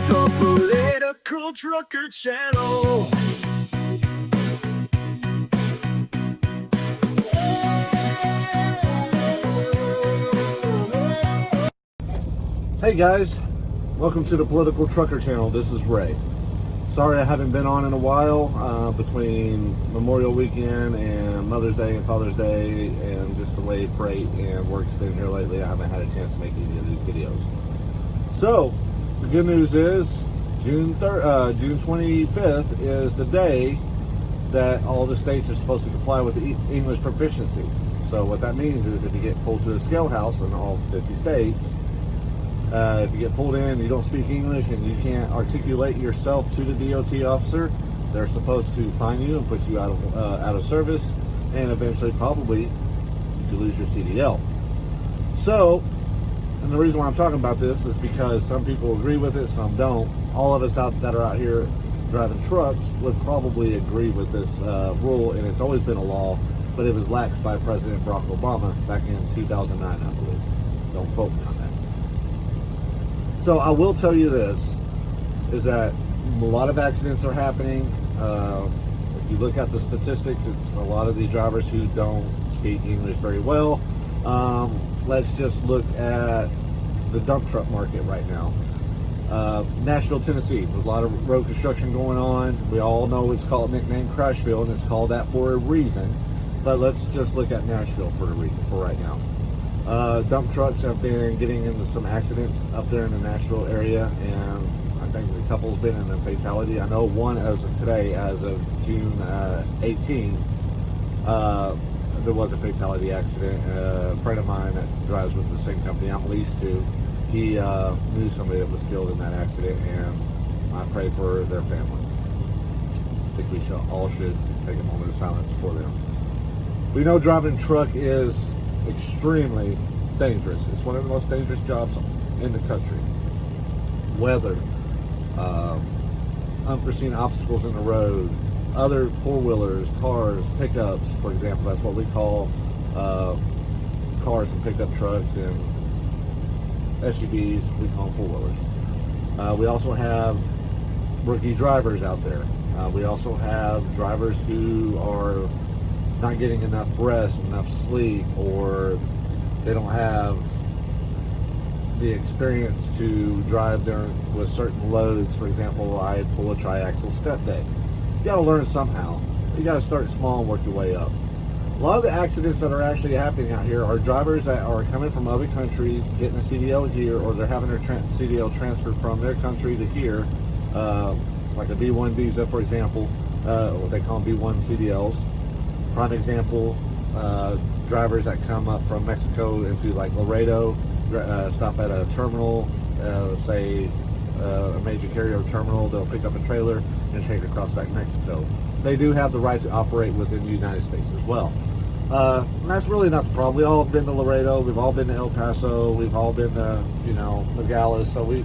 The Political Trucker Channel. Hey guys, welcome to the Political Trucker Channel. This is Ray. Sorry I haven't been on in a while, between Memorial Weekend and Mother's Day and Father's Day, and just the way freight and work's been here lately, I haven't had a chance to make any of these videos. So, the good news is, June 25th is the day that all the states are supposed to comply with the English proficiency. So what that means is if you get pulled to the scale house in all 50 states, if you get pulled in and you don't speak English and you can't articulate yourself to the DOT officer, they're supposed to fine you and put you out of service, and eventually probably you lose your CDL. So, and the reason why I'm talking about this is because some people agree with it, some don't. All of us that are out here driving trucks would probably agree with this rule, and it's always been a law, but it was laxed by President Barack Obama back in 2009, I believe. Don't quote me on that. So I will tell you this, is that a lot of accidents are happening. If you look at the statistics, it's a lot of these drivers who don't speak English very well. Let's just look at the dump truck market right now. Nashville, Tennessee, with a lot of road construction going on. We all know it's called nicknamed Crashville, and it's called that for a reason. But let's just look at Nashville for right now. Dump trucks have been getting into some accidents up there in the Nashville area, and I think a couple's been in a fatality. I know one as of today, as of June 18th, there was a fatality accident. A friend of mine that drives with the same company I'm leased to, he knew somebody that was killed in that accident, and I pray for their family. I think we all should take a moment of silence for them. We know driving truck is extremely dangerous. It's one of the most dangerous jobs in the country. Weather, unforeseen obstacles in the road, other four-wheelers, cars, pickups, for example. That's what we call cars and pickup trucks, and SUVs, we call them four-wheelers. We also have rookie drivers out there. We also have drivers who are not getting enough rest, enough sleep, or they don't have the experience to drive with certain loads. For example, I pull a triaxle step deck. You got to learn somehow. You got to start small and work your way up. A lot of the accidents that are actually happening out here are drivers that are coming from other countries, getting a CDL here, or they're having their CDL transferred from their country to here, like a B1 visa, for example. What they call them B1 CDLs. Prime example, drivers that come up from Mexico into like Laredo, stop at a terminal, say a major carrier terminal, they'll pick up a trailer and take it across back Mexico. They do have the right to operate within the United States as well. And that's really not the problem. We all have been to Laredo, we've all been to El Paso, we've all been to, Nogales, so we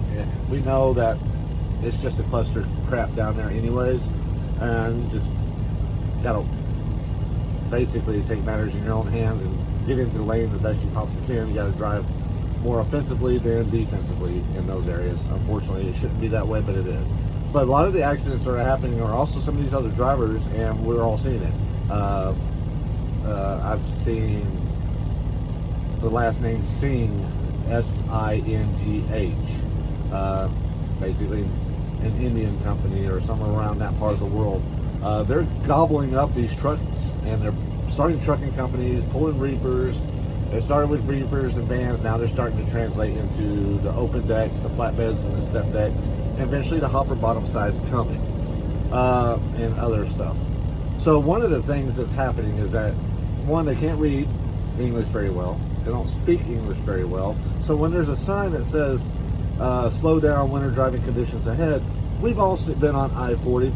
know that it's just a cluster crap down there anyways, and you just gotta basically take matters in your own hands and get into the lane the best you possibly can. You got to drive more offensively than defensively in those areas. Unfortunately, it shouldn't be that way, but it is. But a lot of the accidents that are happening are also some of these other drivers, and we're all seeing it. I've seen the last name Singh, S-I-N-G-H, basically an Indian company or somewhere around that part of the world. They're gobbling up these trucks, and they're starting trucking companies, pulling reefers. They started with reefers and vans. Now they're starting to translate into the open decks, the flatbeds, and the step decks, and eventually the hopper bottom sides coming, and other stuff. So one of the things that's happening is that, one, they can't read English very well. They don't speak English very well. So when there's a sign that says, slow down, winter driving conditions ahead, we've all been on I-40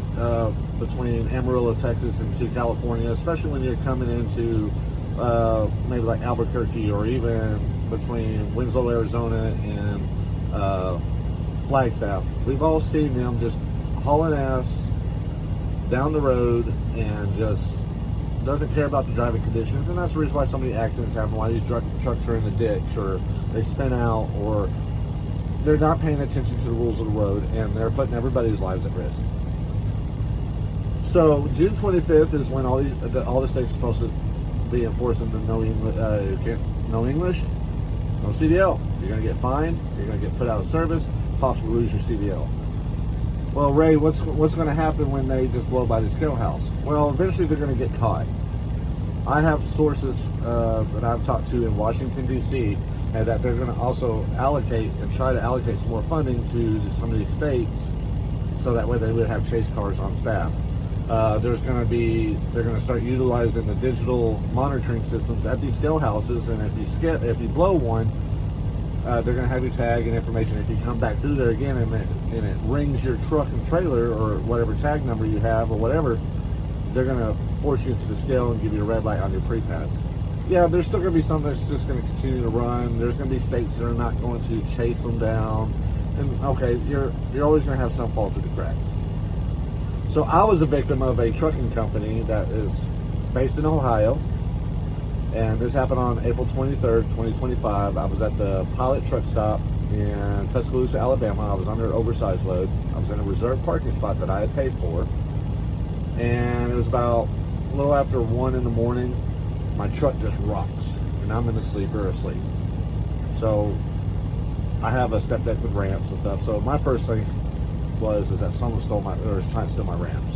between Amarillo, Texas, and to California, especially when you're coming into maybe like Albuquerque, or even between Winslow, Arizona, and Flagstaff. We've all seen them just hauling ass down the road and just doesn't care about the driving conditions, and that's the reason why so many accidents happen, why these trucks are in the ditch, or they spin out, or they're not paying attention to the rules of the road, and they're putting everybody's lives at risk. So June 25th is when all the states are supposed to be enforcing the no English, no CDL. You're going to get fined. You're going to get put out of service. Possibly lose your CDL. Well, Ray, what's going to happen when they just blow by the scale house? Well, eventually they're going to get caught. I have sources that I've talked to in Washington, D.C., and that they're going to also allocate and try to allocate some more funding to some of these states, so that way they would have chase cars on staff. They're going to start utilizing the digital monitoring systems at these scale houses, and if you blow one, they're going to have your tag and information. If you come back through there again and it rings your truck and trailer or whatever tag number you have or whatever, they're going to force you into the scale and give you a red light on your pre-pass. Yeah, there's still going to be some that's just going to continue to run. There's going to be states that are not going to chase them down. And okay, you're always going to have some fall through the cracks. So I was a victim of a trucking company that is based in Ohio. And this happened on April 23rd, 2025. I was at the Pilot truck stop in Tuscaloosa, Alabama. I was under an oversized load. I was in a reserved parking spot that I had paid for. And it was about a little after 1 in the morning. My truck just rocks, and I'm in the sleeper asleep. So I have a step deck with ramps and stuff. So my first thing was that someone was trying to steal my ramps.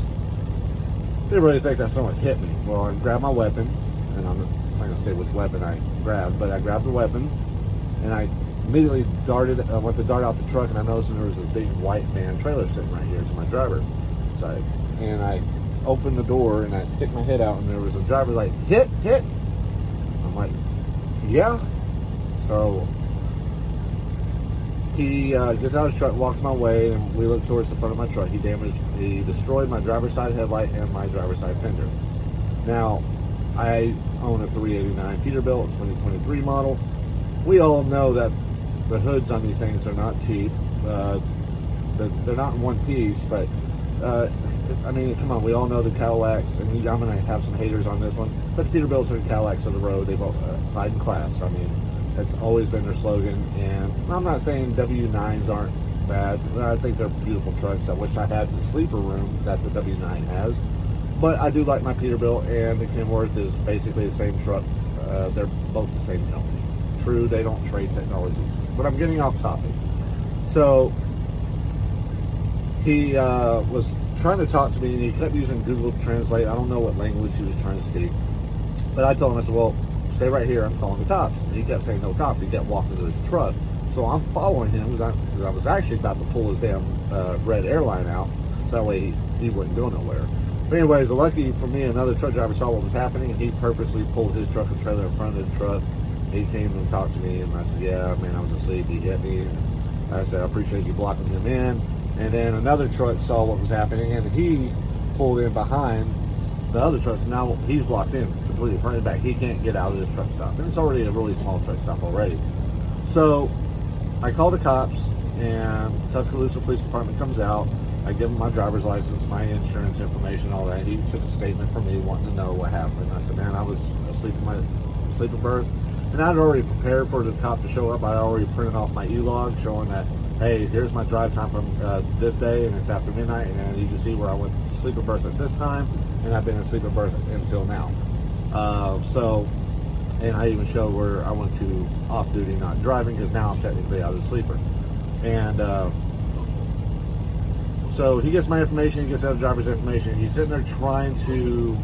Didn't really think that someone hit me. Well, I grabbed my weapon, and I'm not going to say which weapon I grabbed, but I grabbed the weapon, and I immediately went to dart out the truck, and I noticed there was a big white van trailer sitting right here to my driver's side. And I opened the door, and I stick my head out, and there was a driver like, hit. I'm like, yeah. So he gets out of his truck, walks my way, and we look towards the front of my truck. He destroyed my driver's side headlight and my driver's side fender. Now, I own a 389 Peterbilt 2023 model. We all know that the hoods on these things are not cheap. They're not in one piece, but I mean, come on, we all know the Cadillacs, and I'm going to have some haters on this one, but the Peterbilts are the Cadillacs of the road. They've pride and class. I mean, that's always been their slogan, and I'm not saying W9s aren't bad. I think they're beautiful trucks. I wish I had the sleeper room that the W9 has, but I do like my Peterbilt, and the Kenworth is basically the same truck. They're both the same company. True, they don't trade technologies, but I'm getting off topic. So he was trying to talk to me, and he kept using Google Translate. I don't know what language he was trying to speak, but I told him, I said, well, stay right here, I'm calling the cops. And he kept saying no cops. He kept walking to his truck. So I'm following him because I was actually about to pull his damn red airline out, so that way he wouldn't go nowhere. But anyways, lucky for me, another truck driver saw what was happening, and he purposely pulled his truck and trailer in front of the truck. He came and talked to me, and I said, yeah, man, I was asleep. He hit me. And I said, I appreciate you blocking him in. And then another truck saw what was happening, and he pulled in behind the other trucks. Now he's blocked in completely front and back. He can't get out of this truck stop, and it's already a really small truck stop already. So I called the cops, and Tuscaloosa Police Department comes out. I give him my driver's license, my insurance information, all that. He took a statement from me wanting to know what happened. I said, man, I was asleep in my sleeping berth, and I'd already prepared for the cop to show up. I already printed off my e-log showing that, hey, here's my drive time from this day, and it's after midnight, and you can see where I went to sleeping berth at this time, and I've been in sleeping berth until now. And I even showed where I went to off-duty, not driving, because now I'm technically out of the sleeper. And so he gets my information, he gets the other driver's information. He's sitting there trying to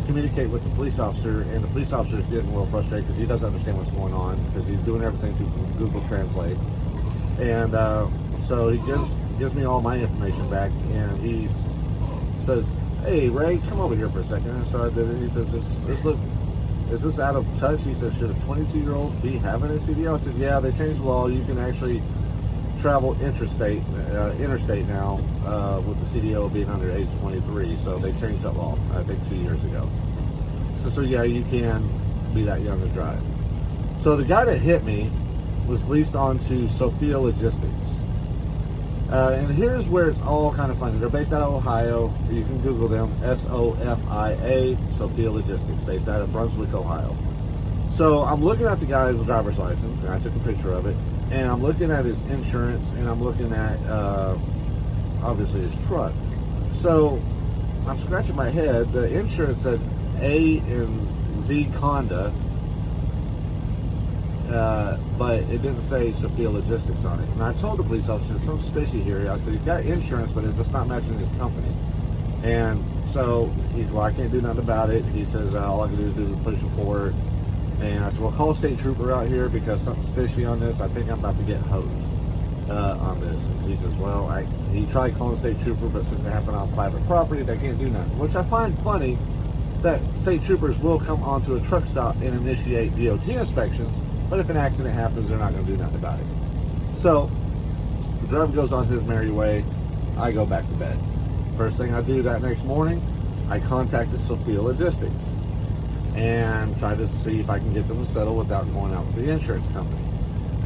communicate with the police officer, and the police officer is getting a little frustrated because he doesn't understand what's going on, because he's doing everything through Google Translate. And so he gives me all my information back, and he says, hey, Ray, come over here for a second. And so I did it. He says, is this out of touch? He says, should a 22-year-old be having a CDL? I said, yeah, they changed the law. You can actually travel interstate now with the CDL being under age 23. So they changed that law, I think, 2 years ago. So yeah, you can be that young to drive. So the guy that hit me was leased onto Sophia Logistics. And here's where it's all kind of funny. They're based out of Ohio. You can Google them, SOFIA, Sophia Logistics, based out of Brunswick, Ohio. So I'm looking at the guy's driver's license, and I took a picture of it. And I'm looking at his insurance, and I'm looking at obviously his truck. So I'm scratching my head. The insurance said A and Z Conda, but it didn't say Sophia Logistics on it. And I told the police officer, there's something fishy here. I said, he's got insurance, but it's just not matching his company. And so he's, well, I can't do nothing about it. He says, all I can do is do the police report. And I said, well, call a state trooper out here because something's fishy on this. I think I'm about to get hosed on this. And he says, well, he tried calling a state trooper, but since it happened on private property, they can't do nothing. Which I find funny that state troopers will come onto a truck stop and initiate DOT inspections, but if an accident happens, they're not going to do nothing about it. So the driver goes on his merry way. I go back to bed. First thing I do that next morning, I contacted Sophia Logistics and try to see if I can get them to settle without going out with the insurance company.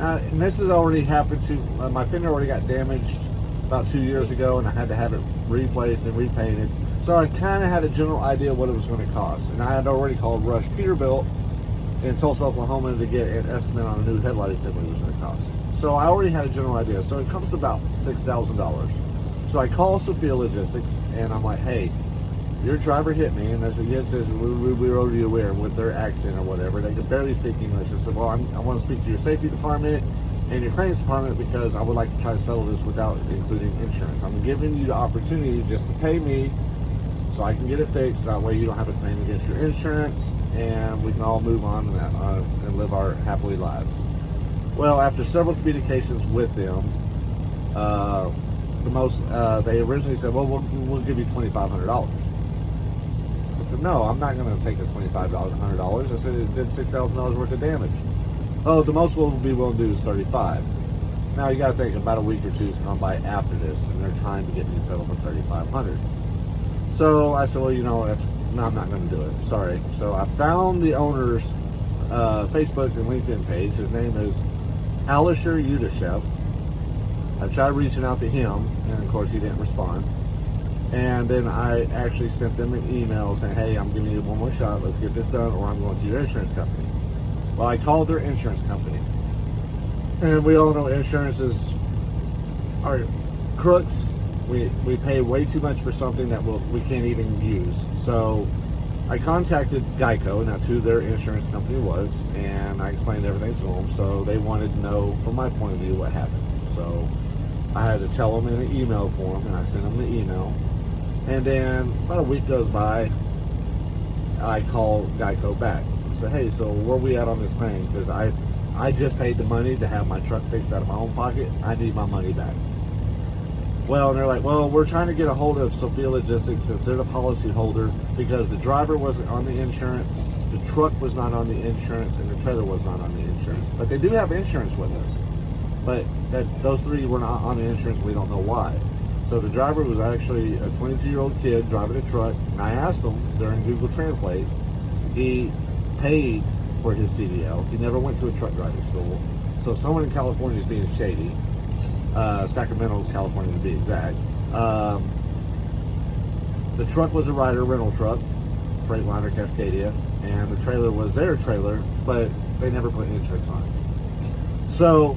And this has already happened to, my fender already got damaged about 2 years ago, and I had to have it replaced and repainted. So I kind of had a general idea what it was going to cost. And I had already called Rush Peterbilt in Tulsa, Oklahoma to get an estimate on a new headlight assembly was going to cost. So I already had a general idea. So it comes to about $6,000. So I call Sophia Logistics, and I'm like, hey, your driver hit me. And I said, yeah, it says, we're already aware with their accent or whatever. They could barely speak English. I said, well, I want to speak to your safety department and your claims department because I would like to try to settle this without including insurance. I'm giving you the opportunity just to pay me so I can get it fixed. That way you don't have a claim against your insurance, and we can all move on and live our happily lives. Well, after several communications with them, they originally said, well, we'll give you $2,500. I said, no, I'm not going to take the $2,500. I said, it did $6,000 worth of damage. Oh, the most we'll be willing to do is $35,000. Now you got to think about a week or two's gone by after this, and they're trying to get me settled for $3,500. So I said, well, you know, no, I'm not going to do it. Sorry. So I found the owner's Facebook and LinkedIn page. His name is Alisher Yudashev. I tried reaching out to him, and of course he didn't respond. And then I actually sent them an email saying, hey, I'm giving you one more shot. Let's get this done, or I'm going to your insurance company. Well, I called their insurance company. And we all know insurances are crooks. We pay way too much for something that we can't even use. So I contacted Geico, and that's who their insurance company was, and I explained everything to them. So they wanted to know, from my point of view, what happened. So I had to tell them in an email form, and I sent them the email. And then about a week goes by, I call Geico back. I said, hey, so where are we at on this claim? Because I just paid the money to have my truck fixed out of my own pocket. I need my money back. Well, and they're like, well, we're trying to get a hold of Sophia Logistics since they're the policy holder because the driver wasn't on the insurance, the truck was not on the insurance, and the trailer was not on the insurance. But they do have insurance with us. But those three were not on the insurance. We don't know why. So the driver was actually a 22-year-old kid driving a truck. And I asked him during Google Translate. He paid for his CDL. He never went to a truck driving school. So someone in California is being shady. Sacramento, California to be exact. The truck was a Ryder rental truck, Freightliner Cascadia, and the trailer was their trailer, but they never put insurance on it. So,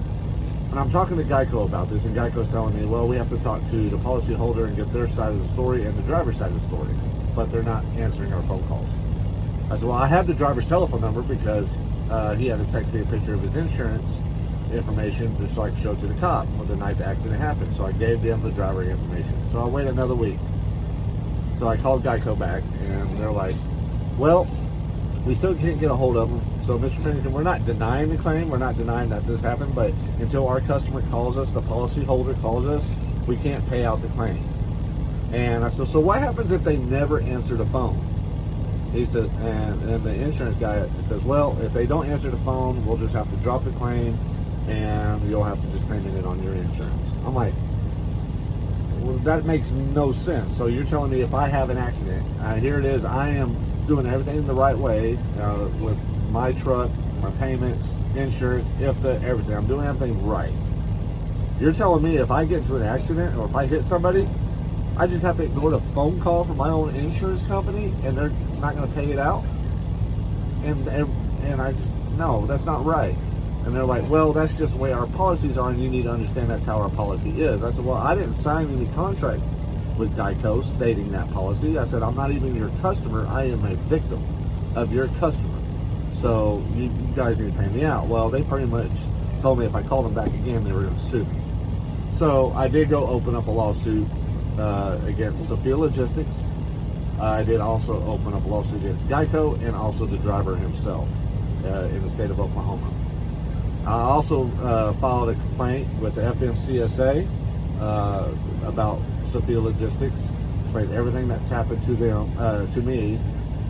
and I'm talking to Geico about this, and Geico's telling me, well, we have to talk to the policy holder and get their side of the story and the driver's side of the story, but they're not answering our phone calls. I said, well, I have the driver's telephone number because he had to text me a picture of his insurance information just so I could show it to the cop when the night the accident happened. So I gave them the driver information. So I waited another week. So I called Geico back, and they're like, well, we still can't get a hold of them. So Mr. Pennington, we're not denying the claim. We're not denying that this happened, but until our customer calls us, the policy holder calls us, we can't pay out the claim. And I said, so what happens if they never answer the phone? He said, and the insurance guy says, well, if they don't answer the phone, we'll just have to drop the claim, and you'll have to just claim it on your insurance. I'm like, well, that makes no sense. So you're telling me if I have an accident, here it is, I am doing everything the right way with my truck, my payments, insurance, everything. I'm doing everything right. You're telling me if I get into an accident or if I hit somebody, I just have to ignore the phone call from my own insurance company and they're not going to pay it out? And I just, no, that's not right. And they're like, well, that's just the way our policies are, and you need to understand that's how our policy is. I said, well, I didn't sign any contract with Geico stating that policy. I said, I'm not even your customer. I am a victim of your customer. So you guys need to pay me out. Well, they pretty much told me if I called them back again, they were going to sue me. So I did go open up a lawsuit against Sophia Logistics. I did also open up a lawsuit against Geico and also the driver himself in the state of Oklahoma. I also filed a complaint with the FMCSA about Sophia Logistics, explained everything that's happened to them, to me,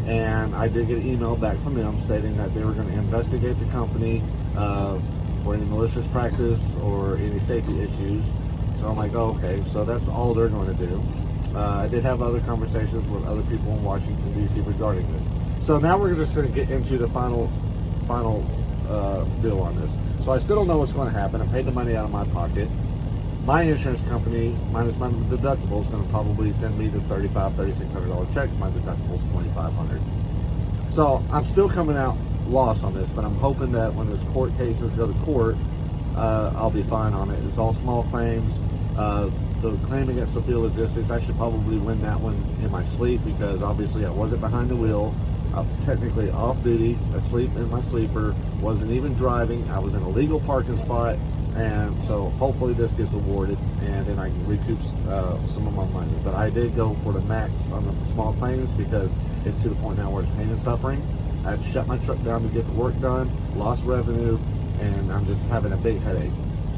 and I did get an email back from them stating that they were going to investigate the company for any malicious practice or any safety issues. So I'm like, oh, okay, so that's all they're going to do. I did have other conversations with other people in Washington, D.C. regarding this. So now we're just going to get into the final deal on this. So I still don't know what's going to happen. I paid the money out of my pocket. My insurance company, minus my deductible, is going to probably send me the $3,500, $3,600 checks. My deductible is $2,500. So I'm still coming out loss on this, but I'm hoping that when this court cases go to court, I'll be fine on it. It's all small claims. The claim against Sophia Logistics, I should probably win that one in my sleep, because obviously I wasn't behind the wheel. I was technically off duty, asleep in my sleeper, wasn't even driving. I was in a legal parking spot, and so hopefully this gets awarded and then I can recoup some of my money. But I did go for the max on the small claims because it's to the point now where it's pain and suffering. I had to shut my truck down to get the work done, lost revenue, and I'm just having a big headache.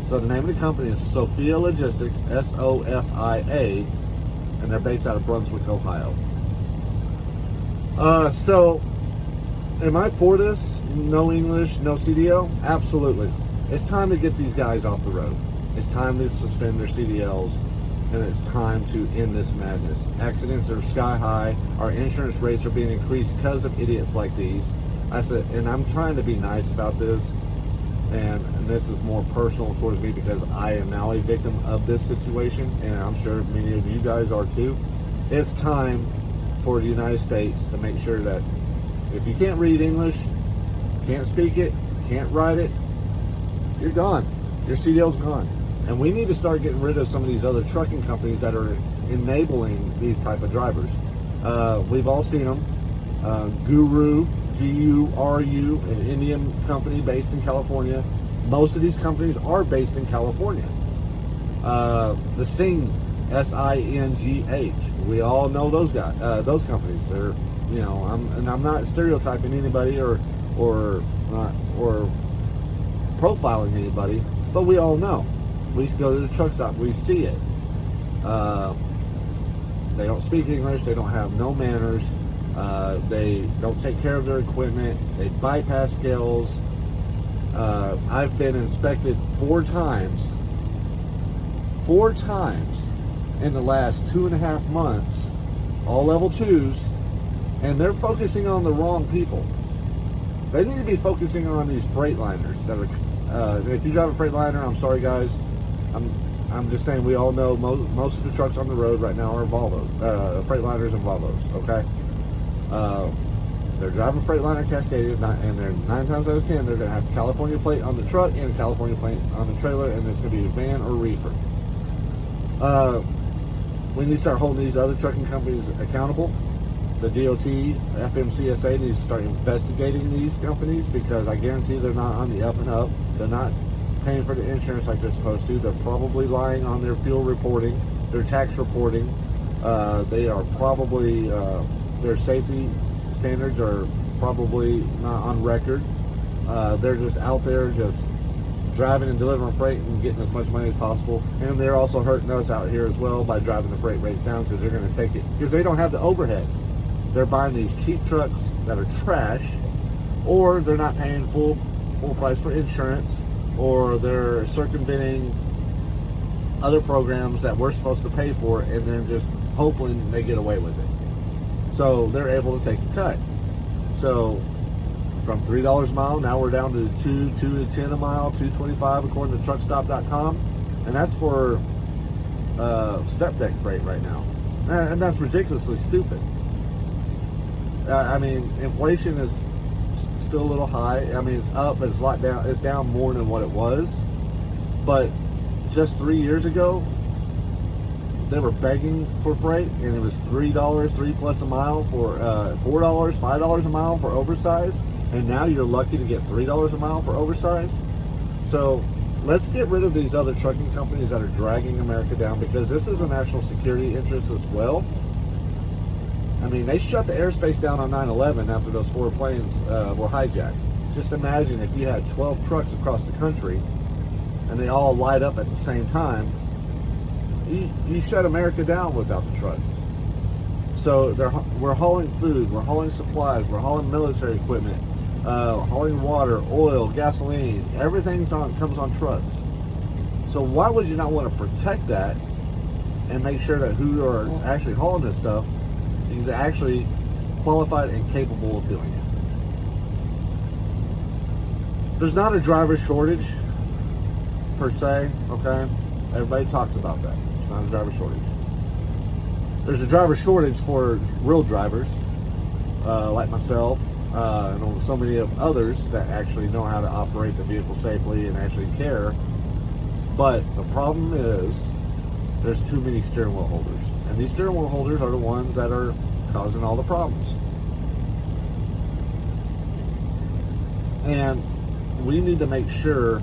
So the name of the company is Sophia Logistics, SOFIA, and they're based out of Brunswick, Ohio. So, am I for this? No English, no CDL? Absolutely. It's time to get these guys off the road. It's time to suspend their CDLs, and it's time to end this madness. Accidents are sky high. Our insurance rates are being increased because of idiots like these. I said, and I'm trying to be nice about this, and this is more personal towards me because I am now a victim of this situation, and I'm sure many of you guys are too. It's time for the United States to make sure that if you can't read English, can't speak it, can't write it, you're gone. Your CDL's gone. And we need to start getting rid of some of these other trucking companies that are enabling these type of drivers. We've all seen them. Guru, G-U-R-U, an Indian company based in California. Most of these companies are based in California. The Singh, S-I-N-G-H. We all know those guys, those companies. They're, you know, I'm not stereotyping anybody or profiling anybody, but we all know. We go to the truck stop, we see it. They don't speak English. They don't have no manners. They don't take care of their equipment. They bypass scales. I've been inspected 4 times in the last 2.5 months, all level 2s, and they're focusing on the wrong people. They need to be focusing on these Freightliners that are, if you drive a Freightliner, I'm sorry guys, I'm just saying, we all know most of the trucks on the road right now are Volvo, Freightliners and Volvos, okay? They're driving Freightliner Cascadias, and they're 9 times out of 10, they're going to have a California plate on the truck and a California plate on the trailer, and there's going to be a van or reefer. We need to start holding these other trucking companies accountable. The DOT, FMCSA needs to start investigating these companies, because I guarantee they're not on the up and up. They're not paying for the insurance like they're supposed to. They're probably lying on their fuel reporting, their tax reporting. They are probably, their safety standards are probably not on record. They're just out there just driving and delivering freight and getting as much money as possible. And they're also hurting us out here as well by driving the freight rates down, because they're going to take it, because they don't have the overhead. They're buying these cheap trucks that are trash, or they're not paying full price for insurance, or they're circumventing other programs that we're supposed to pay for, and they're just hoping they get away with it. So they're able to take a cut. So from $3 a mile, now we're down to $2 to $10 a mile, $2.25 according to truckstop.com, and that's for step deck freight right now, and that's ridiculously stupid. I mean, inflation is still a little high. I mean, it's up, but it's a lot down. It's down more than what it was. But just 3 years ago, they were begging for freight, and it was $3, $3+ a mile for $4, $5 a mile for oversized, and now you're lucky to get $3 a mile for oversized. So let's get rid of these other trucking companies that are dragging America down, because this is a national security interest as well. I mean, they shut the airspace down on 9/11 after those 4 planes were hijacked. Just imagine if you had 12 trucks across the country and they all light up at the same time. You shut America down without the trucks. So we're hauling food, we're hauling supplies, we're hauling military equipment, hauling water, oil, gasoline. Everything comes on trucks. So why would you not want to protect that and make sure that who are actually hauling this stuff is actually qualified and capable of doing it? There's not a driver shortage per se, okay? Everybody talks about that. It's not a driver shortage. There's a driver shortage for real drivers, like myself, and so many of others that actually know how to operate the vehicle safely and actually care. But the problem is there's too many steering wheel holders. And these steering wheel holders are the ones that are causing all the problems. And we need to make sure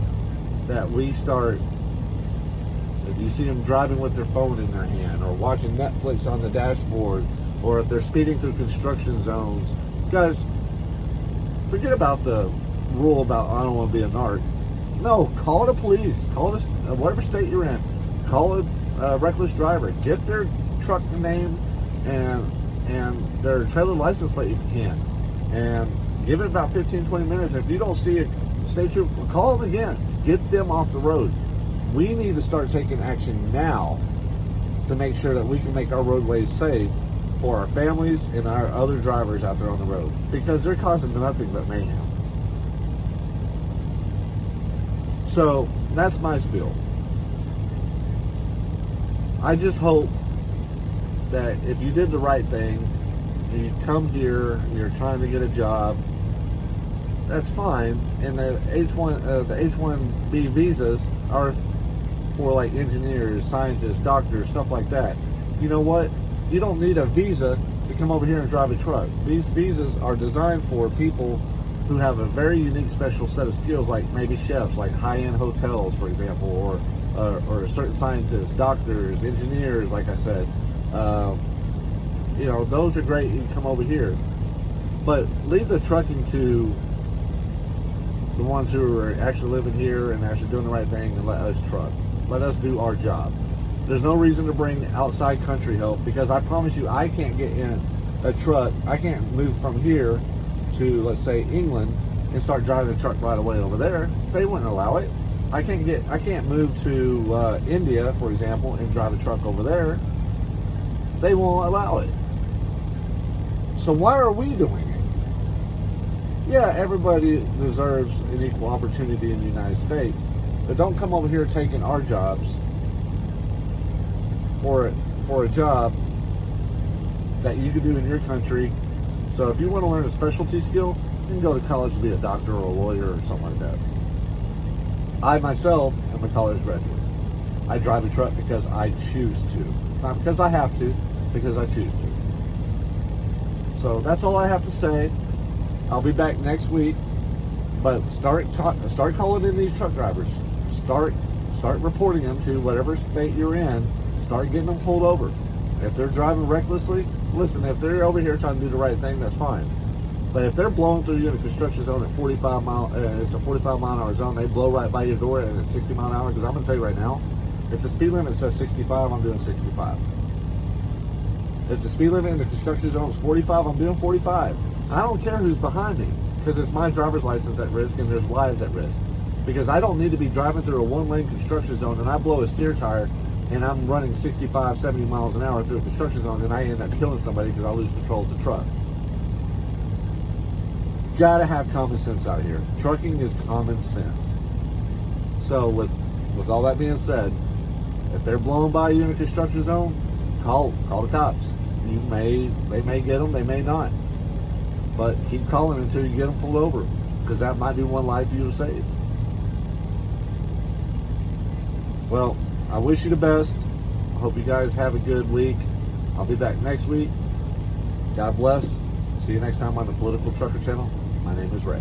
that we start, if you see them driving with their phone in their hand or watching Netflix on the dashboard, or if they're speeding through construction zones, guys, forget about the rule about I don't want to be a narc. No, call the police, call this, whatever state you're in, call a reckless driver, get their truck name and their trailer license plate if you can, and give it about 15-20 minutes. If you don't see it, state trooper, call them again, get them off the road. We need to start taking action now to make sure that we can make our roadways safe for our families and our other drivers out there on the road, because they're causing nothing but mayhem. So that's my spiel. I just hope that if you did the right thing, and you come here and you're trying to get a job, that's fine. And the H-1B visas are for like engineers, scientists, doctors, stuff like that. You know what? You don't need a visa to come over here and drive a truck. These visas are designed for people who have a very unique special set of skills, like maybe chefs, like high-end hotels, for example, or certain scientists, doctors, engineers, like I said. You know, those are great. You can come over here. But leave the trucking to the ones who are actually living here and actually doing the right thing, and let us truck. Let us do our job. There's no reason to bring outside country help, because I promise you, I can't get in a truck. I can't move from here to, let's say, England and start driving a truck right away over there. They wouldn't allow it. I can't move to India, for example, and drive a truck over there. They won't allow it. So why are we doing it? Yeah, everybody deserves an equal opportunity in the United States, but don't come over here taking our jobs for a job that you could do in your country. So if you want to learn a specialty skill, you can go to college to be a doctor or a lawyer or something like that. I myself am a college graduate. I drive a truck because I choose to. Not because I have to, because I choose to. So that's all I have to say. I'll be back next week. But start calling in these truck drivers. Start reporting them to whatever state you're in. Start getting them pulled over. If they're driving recklessly, listen, if they're over here trying to do the right thing, that's fine. But if they're blowing through you in a construction zone at 45 mile, it's a 45 mile an hour zone, they blow right by your door and it's 60 mile an hour, because I'm going to tell you right now, if the speed limit says 65, I'm doing 65. If the speed limit in the construction zone is 45, I'm doing 45. I don't care who's behind me, because it's my driver's license at risk and there's lives at risk. Because I don't need to be driving through a one-lane construction zone and I blow a steer tire and I'm running 65, 70 miles an hour through a construction zone and I end up killing somebody because I lose control of the truck. Gotta have common sense out here. Trucking is common sense. So with all that being said, if they're blowing by you in a construction zone, call the cops. They may get them, they may not. But keep calling until you get them pulled over, because that might be one life you have saved. Well, I wish you the best. I hope you guys have a good week. I'll be back next week. God bless. See you next time on the Political Trucker Channel. My name is Ray.